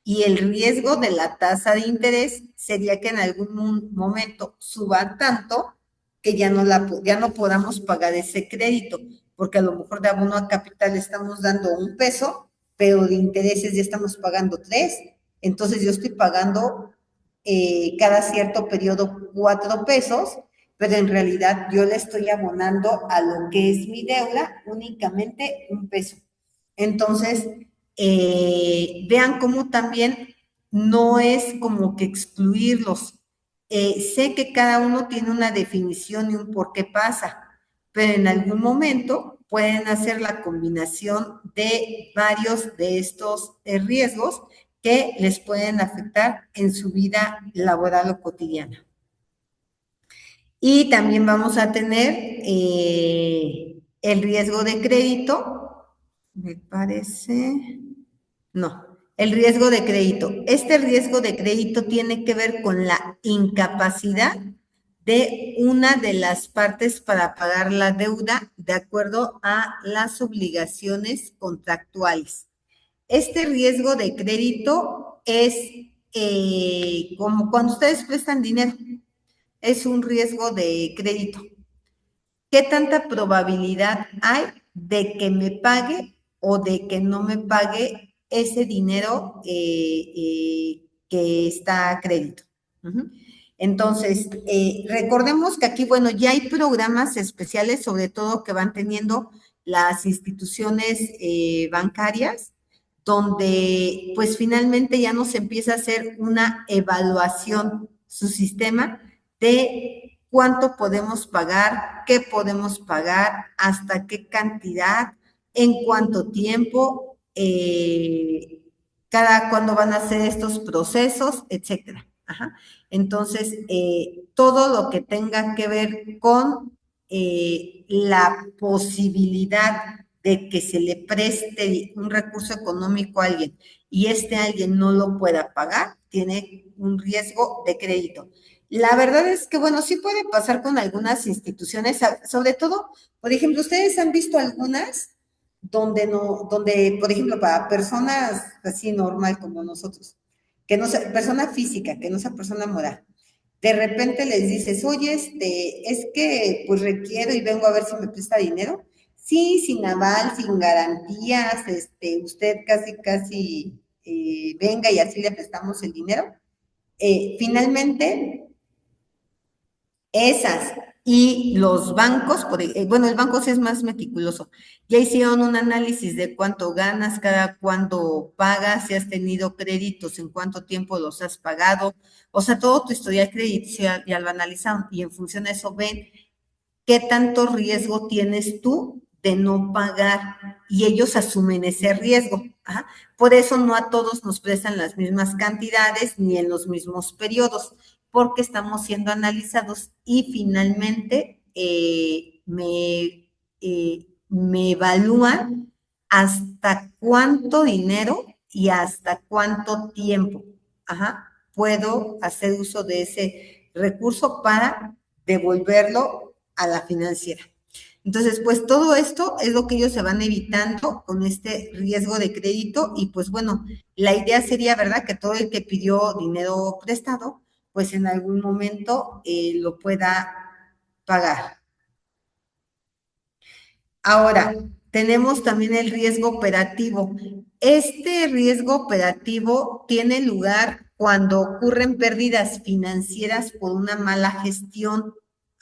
Y el riesgo de la tasa de interés sería que en algún momento suba tanto que ya no podamos pagar ese crédito, porque a lo mejor de abono a capital estamos dando 1 peso, pero de intereses ya estamos pagando 3. Entonces yo estoy pagando cada cierto periodo 4 pesos, pero en realidad yo le estoy abonando a lo que es mi deuda únicamente 1 peso. Entonces, vean cómo también no es como que excluirlos. Sé que cada uno tiene una definición y un por qué pasa, pero en algún momento pueden hacer la combinación de varios de estos riesgos que les pueden afectar en su vida laboral o cotidiana. Y también vamos a tener el riesgo de crédito, me parece, no, el riesgo de crédito. Este riesgo de crédito tiene que ver con la incapacidad de una de las partes para pagar la deuda de acuerdo a las obligaciones contractuales. Este riesgo de crédito es como cuando ustedes prestan dinero, es un riesgo de crédito. ¿Qué tanta probabilidad hay de que me pague o de que no me pague ese dinero que está a crédito? Entonces, recordemos que aquí, bueno, ya hay programas especiales, sobre todo que van teniendo las instituciones bancarias, donde pues finalmente ya nos empieza a hacer una evaluación, su sistema, de cuánto podemos pagar, qué podemos pagar, hasta qué cantidad, en cuánto tiempo, cada cuándo van a hacer estos procesos, etcétera. Ajá. Entonces, todo lo que tenga que ver con la posibilidad de que se le preste un recurso económico a alguien y este alguien no lo pueda pagar, tiene un riesgo de crédito. La verdad es que, bueno, sí puede pasar con algunas instituciones, sobre todo, por ejemplo, ustedes han visto algunas donde no, donde, por ejemplo, para personas así normal como nosotros, que no sea persona física, que no sea persona moral, de repente les dices, oye, es que pues requiero y vengo a ver si me presta dinero. Sí, sin aval, sin garantías, usted casi venga y así le prestamos el dinero. Finalmente, esas Y los bancos, bueno, el banco sí es más meticuloso. Ya hicieron un análisis de cuánto ganas, cada cuándo pagas, si has tenido créditos, en cuánto tiempo los has pagado. O sea, todo tu historial crediticio ya lo analizaron y en función de eso ven qué tanto riesgo tienes tú de no pagar y ellos asumen ese riesgo. Ajá. Por eso no a todos nos prestan las mismas cantidades ni en los mismos periodos, porque estamos siendo analizados y finalmente me evalúan hasta cuánto dinero y hasta cuánto tiempo, ajá, puedo hacer uso de ese recurso para devolverlo a la financiera. Entonces, pues todo esto es lo que ellos se van evitando con este riesgo de crédito y pues bueno, la idea sería, ¿verdad?, que todo el que pidió dinero prestado, pues en algún momento lo pueda pagar. Ahora, tenemos también el riesgo operativo. Este riesgo operativo tiene lugar cuando ocurren pérdidas financieras por una mala gestión.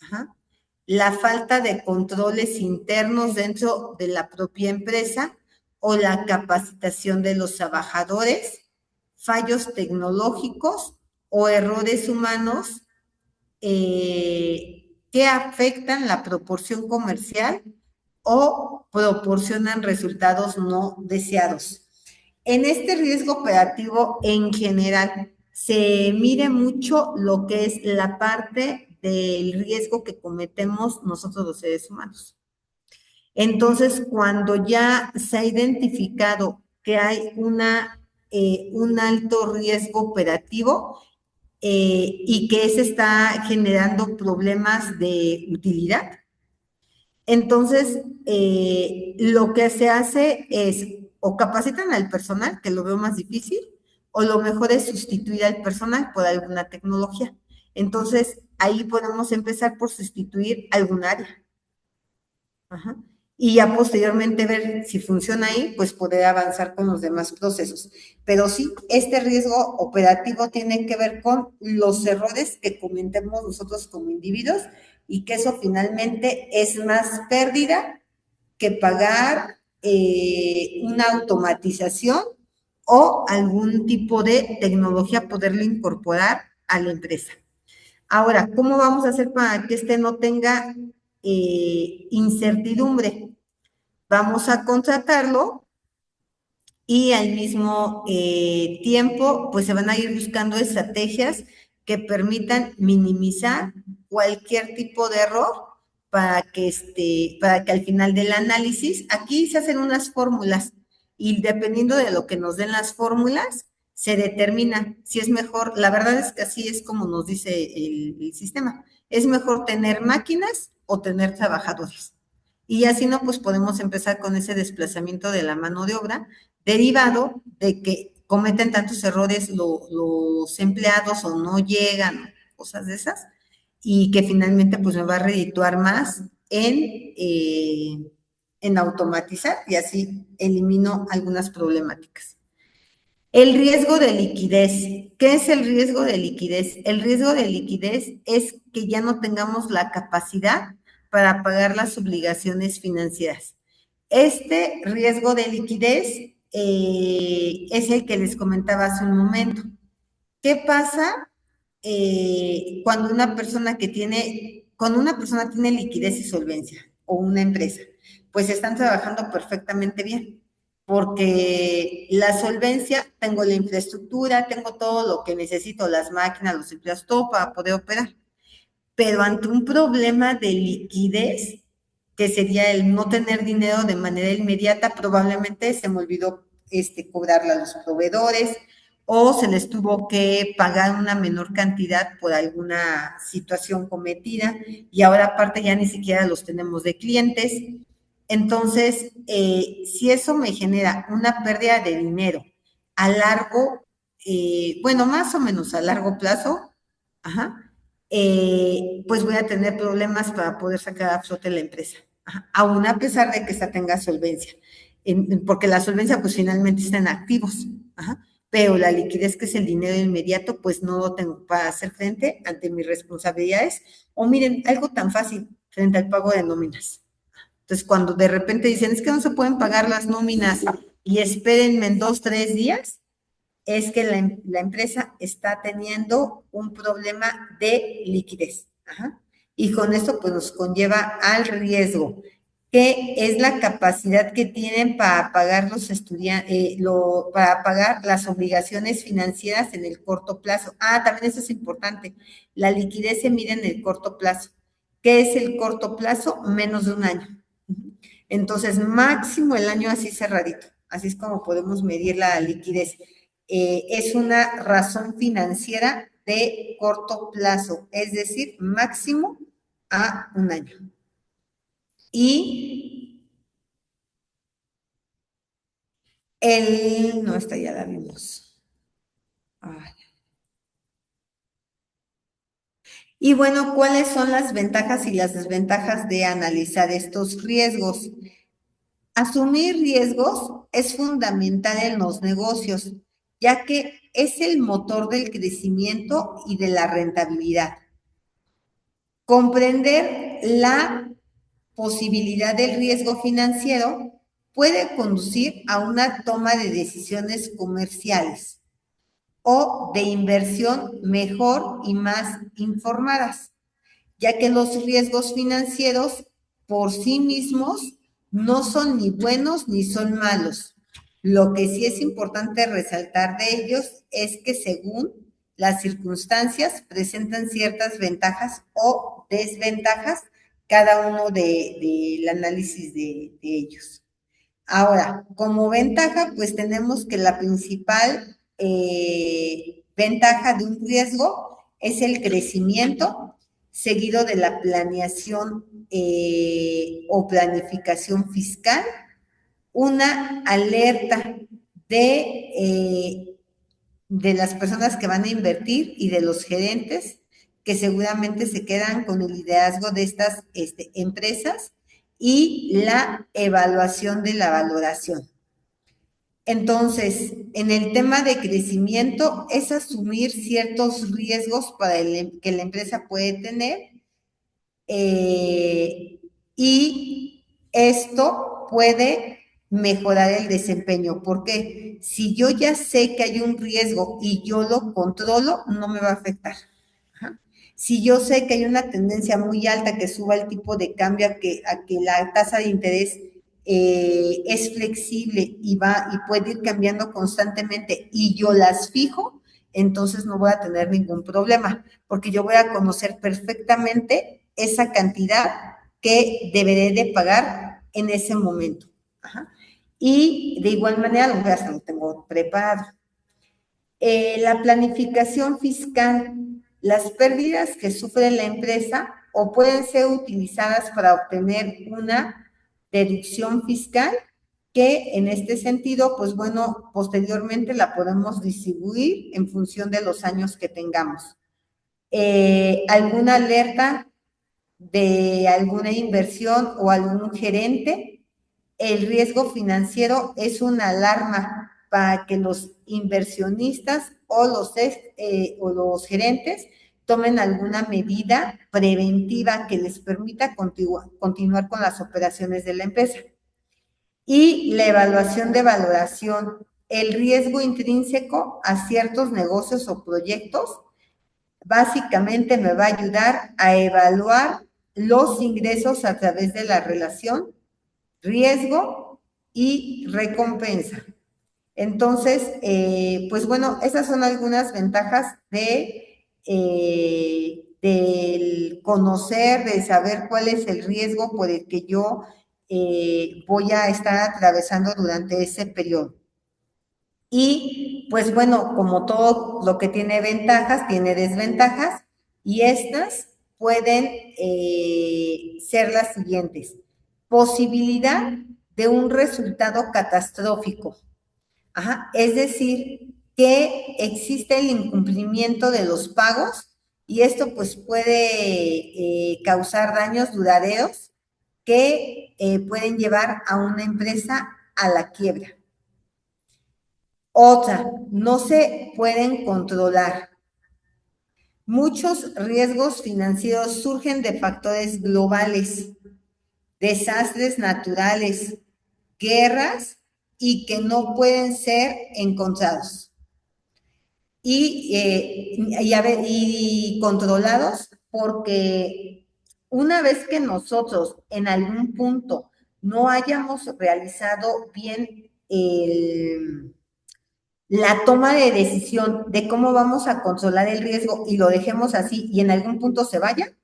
Ajá. La falta de controles internos dentro de la propia empresa o la capacitación de los trabajadores, fallos tecnológicos o errores humanos que afectan la proporción comercial o proporcionan resultados no deseados. En este riesgo operativo en general se mide mucho lo que es la parte del riesgo que cometemos nosotros los seres humanos. Entonces, cuando ya se ha identificado que hay un alto riesgo operativo y que ese está generando problemas de utilidad, entonces, lo que se hace es o capacitan al personal, que lo veo más difícil, o lo mejor es sustituir al personal por alguna tecnología. Entonces, ahí podemos empezar por sustituir algún área. Ajá. Y ya posteriormente ver si funciona ahí, pues poder avanzar con los demás procesos. Pero sí, este riesgo operativo tiene que ver con los errores que cometemos nosotros como individuos y que eso finalmente es más pérdida que pagar una automatización o algún tipo de tecnología, poderlo incorporar a la empresa. Ahora, ¿cómo vamos a hacer para que este no tenga incertidumbre? Vamos a contratarlo y al mismo tiempo, pues se van a ir buscando estrategias que permitan minimizar cualquier tipo de error para que al final del análisis, aquí se hacen unas fórmulas y dependiendo de lo que nos den las fórmulas, se determina si es mejor, la verdad es que así es como nos dice el sistema, es mejor tener máquinas o tener trabajadores. Y así no, pues podemos empezar con ese desplazamiento de la mano de obra derivado de que cometen tantos errores los empleados o no llegan, cosas de esas, y que finalmente pues me va a redituar más en automatizar y así elimino algunas problemáticas. El riesgo de liquidez. ¿Qué es el riesgo de liquidez? El riesgo de liquidez es que ya no tengamos la capacidad para pagar las obligaciones financieras. Este riesgo de liquidez es el que les comentaba hace un momento. ¿Qué pasa cuando una persona tiene liquidez y solvencia o una empresa? Pues están trabajando perfectamente bien, porque la solvencia, tengo la infraestructura, tengo todo lo que necesito, las máquinas, los empleados, todo para poder operar. Pero ante un problema de liquidez, que sería el no tener dinero de manera inmediata, probablemente se me olvidó cobrarle a los proveedores o se les tuvo que pagar una menor cantidad por alguna situación cometida y ahora aparte ya ni siquiera los tenemos de clientes. Entonces, si eso me genera una pérdida de dinero a largo, bueno, más o menos a largo plazo, ajá, pues voy a tener problemas para poder sacar a flote la empresa, ajá, aún a pesar de que esta tenga solvencia, porque la solvencia pues finalmente está en activos, ajá, pero la liquidez, que es el dinero inmediato, pues no lo tengo para hacer frente ante mis responsabilidades. O miren, algo tan fácil frente al pago de nóminas. Entonces, cuando de repente dicen, es que no se pueden pagar las nóminas y espérenme en 2, 3 días, es que la empresa está teniendo un problema de liquidez. Ajá. Y con esto pues nos conlleva al riesgo, que es la capacidad que tienen para pagar los estudiantes, para pagar las obligaciones financieras en el corto plazo. Ah, también eso es importante. La liquidez se mide en el corto plazo. ¿Qué es el corto plazo? Menos de un año. Entonces, máximo el año así cerradito. Así es como podemos medir la liquidez. Es una razón financiera de corto plazo, es decir, máximo a un año. Y no, esta ya la vimos. Ay. Y bueno, ¿cuáles son las ventajas y las desventajas de analizar estos riesgos? Asumir riesgos es fundamental en los negocios, ya que es el motor del crecimiento y de la rentabilidad. Comprender la posibilidad del riesgo financiero puede conducir a una toma de decisiones comerciales o de inversión mejor y más informadas, ya que los riesgos financieros por sí mismos no son ni buenos ni son malos. Lo que sí es importante resaltar de ellos es que según las circunstancias presentan ciertas ventajas o desventajas cada uno del análisis de ellos. Ahora, como ventaja, pues tenemos que la principal ventaja de un riesgo es el crecimiento, seguido de la planeación o planificación fiscal, una alerta de las personas que van a invertir y de los gerentes que seguramente se quedan con el liderazgo de estas empresas, y la evaluación de la valoración. Entonces, en el tema de crecimiento es asumir ciertos riesgos que la empresa puede tener, y esto puede mejorar el desempeño, porque si yo ya sé que hay un riesgo y yo lo controlo, no me va a afectar. Ajá. Si yo sé que hay una tendencia muy alta que suba el tipo de cambio, a que la tasa de interés es flexible y puede ir cambiando constantemente y yo las fijo, entonces no voy a tener ningún problema, porque yo voy a conocer perfectamente esa cantidad que deberé de pagar en ese momento. Ajá. Y de igual manera, hasta lo tengo preparado. La planificación fiscal, las pérdidas que sufre la empresa o pueden ser utilizadas para obtener una deducción fiscal, que en este sentido, pues bueno, posteriormente la podemos distribuir en función de los años que tengamos. Alguna alerta de alguna inversión o algún gerente, el riesgo financiero es una alarma para que los inversionistas o los gerentes tomen alguna medida preventiva que les permita continuar con las operaciones de la empresa. Y la evaluación de valoración, el riesgo intrínseco a ciertos negocios o proyectos, básicamente me va a ayudar a evaluar los ingresos a través de la relación riesgo y recompensa. Entonces, pues bueno, esas son algunas ventajas del conocer, de saber cuál es el riesgo por el que yo voy a estar atravesando durante ese periodo. Y pues bueno, como todo lo que tiene ventajas, tiene desventajas, y estas pueden ser las siguientes. Posibilidad de un resultado catastrófico. Ajá. Es decir, que existe el incumplimiento de los pagos, y esto pues puede causar daños duraderos que pueden llevar a una empresa a la quiebra. Otra, no se pueden controlar. Muchos riesgos financieros surgen de factores globales, desastres naturales, guerras y que no pueden ser encontrados y controlados porque una vez que nosotros en algún punto no hayamos realizado bien la toma de decisión de cómo vamos a controlar el riesgo y lo dejemos así y en algún punto se vaya,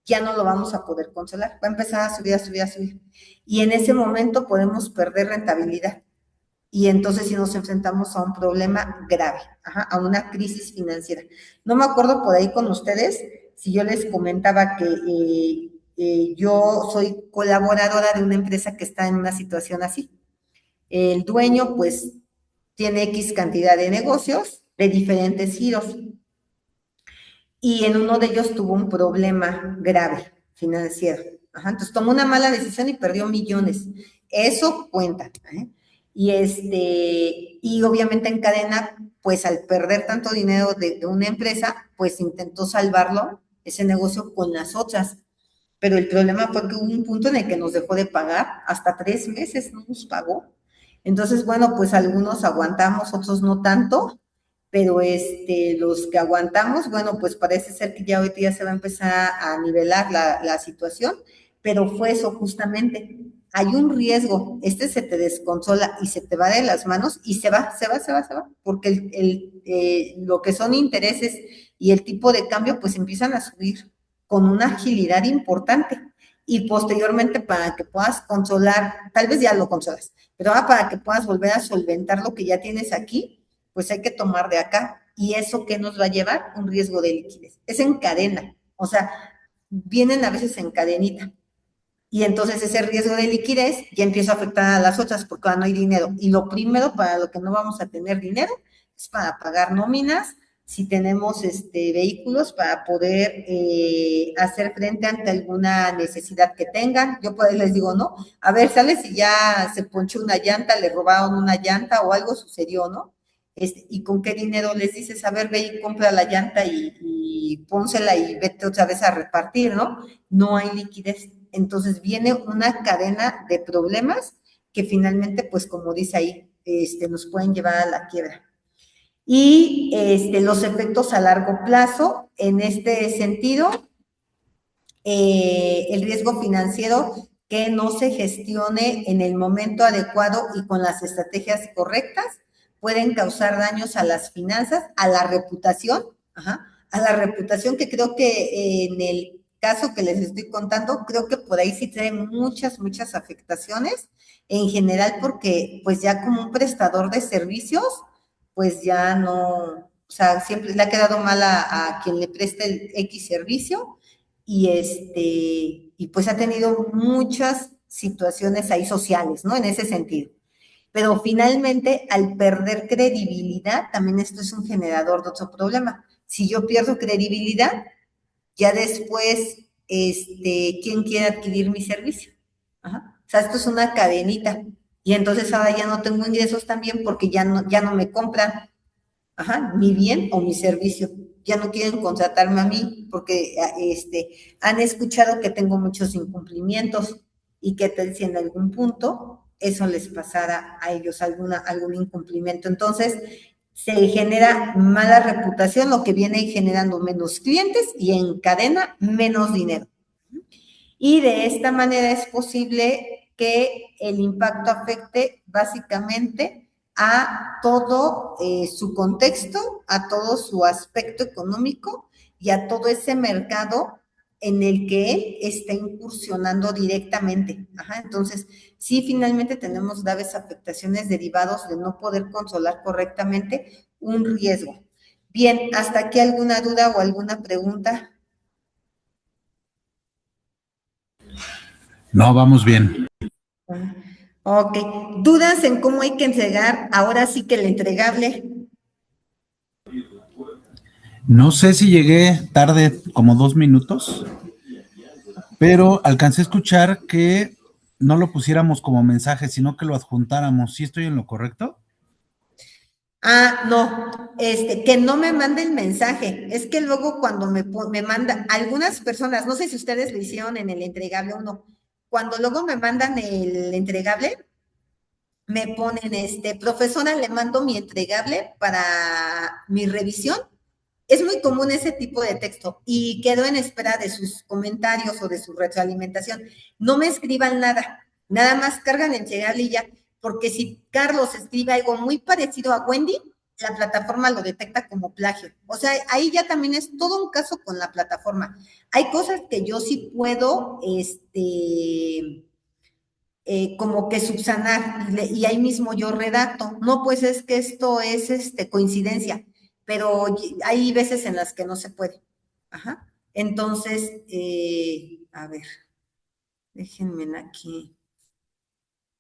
ya no lo vamos a poder controlar. Va a empezar a subir, a subir, a subir. Y en ese momento podemos perder rentabilidad. Y entonces sí nos enfrentamos a un problema grave, a una crisis financiera. No me acuerdo por ahí con ustedes si yo les comentaba que yo soy colaboradora de una empresa que está en una situación así. El dueño, pues, tiene X cantidad de negocios de diferentes giros y en uno de ellos tuvo un problema grave financiero. Entonces tomó una mala decisión y perdió millones. Eso cuenta. Y obviamente en cadena, pues al perder tanto dinero de una empresa, pues intentó salvarlo, ese negocio, con las otras. Pero el problema fue que hubo un punto en el que nos dejó de pagar, hasta 3 meses no nos pagó. Entonces, bueno, pues algunos aguantamos, otros no tanto, pero los que aguantamos, bueno, pues parece ser que ya hoy día se va a empezar a nivelar la situación, pero fue eso justamente. Hay un riesgo, se te descontrola y se te va de las manos y se va, se va, se va, se va, porque lo que son intereses y el tipo de cambio, pues empiezan a subir con una agilidad importante. Y posteriormente, para que puedas controlar, tal vez ya lo controlas, pero para que puedas volver a solventar lo que ya tienes aquí, pues hay que tomar de acá. ¿Y eso qué nos va a llevar? Un riesgo de liquidez. Es en cadena, o sea, vienen a veces en cadenita. Y entonces ese riesgo de liquidez ya empieza a afectar a las otras porque ahora no hay dinero. Y lo primero para lo que no vamos a tener dinero es para pagar nóminas, si tenemos vehículos para poder hacer frente ante alguna necesidad que tengan. Yo por ahí les digo, ¿no? A ver, sale si ya se ponchó una llanta, le robaron una llanta o algo sucedió, ¿no? Y con qué dinero les dices, a ver, ve y compra la llanta y pónsela y vete otra vez a repartir, ¿no? No hay liquidez. Entonces viene una cadena de problemas que finalmente, pues como dice ahí, nos pueden llevar a la quiebra. Y los efectos a largo plazo, en este sentido, el riesgo financiero que no se gestione en el momento adecuado y con las estrategias correctas pueden causar daños a las finanzas, a la reputación, a la reputación, que creo que en el caso que les estoy contando, creo que por ahí sí trae muchas, muchas afectaciones en general, porque pues ya como un prestador de servicios, pues ya no, o sea, siempre le ha quedado mal a quien le presta el X servicio y pues ha tenido muchas situaciones ahí sociales, ¿no? En ese sentido. Pero finalmente, al perder credibilidad, también esto es un generador de otro problema. Si yo pierdo credibilidad, ya después, ¿quién quiere adquirir mi servicio? O sea, esto es una cadenita. Y entonces ahora ya no tengo ingresos también porque ya no me compran, mi bien o mi servicio. Ya no quieren contratarme a mí porque han escuchado que tengo muchos incumplimientos y que si en algún punto eso les pasara a ellos algún incumplimiento. Entonces, se genera mala reputación, lo que viene generando menos clientes y en cadena menos dinero. Y de esta manera es posible que el impacto afecte básicamente a todo su contexto, a todo su aspecto económico y a todo ese mercado en el que él está incursionando directamente. Entonces, sí, finalmente tenemos graves afectaciones derivados de no poder controlar correctamente un riesgo. Bien, ¿hasta aquí alguna duda o alguna pregunta? No, vamos bien. Ok. ¿Dudas en cómo hay que entregar ahora sí que el entregable? No sé si llegué tarde, como 2 minutos, pero alcancé a escuchar que no lo pusiéramos como mensaje, sino que lo adjuntáramos. ¿Sí estoy en lo correcto? No, que no me manden mensaje. Es que luego cuando me manda, algunas personas, no sé si ustedes lo hicieron en el entregable o no, cuando luego me mandan el entregable, me ponen, profesora, le mando mi entregable para mi revisión. Es muy común ese tipo de texto y quedo en espera de sus comentarios o de su retroalimentación. No me escriban nada, nada más cargan el entregable y ya, porque si Carlos escribe algo muy parecido a Wendy, la plataforma lo detecta como plagio. O sea, ahí ya también es todo un caso con la plataforma. Hay cosas que yo sí puedo, como que subsanar y ahí mismo yo redacto. No, pues es que esto es coincidencia, pero hay veces en las que no se puede. Ajá. Entonces, a ver, déjenme aquí.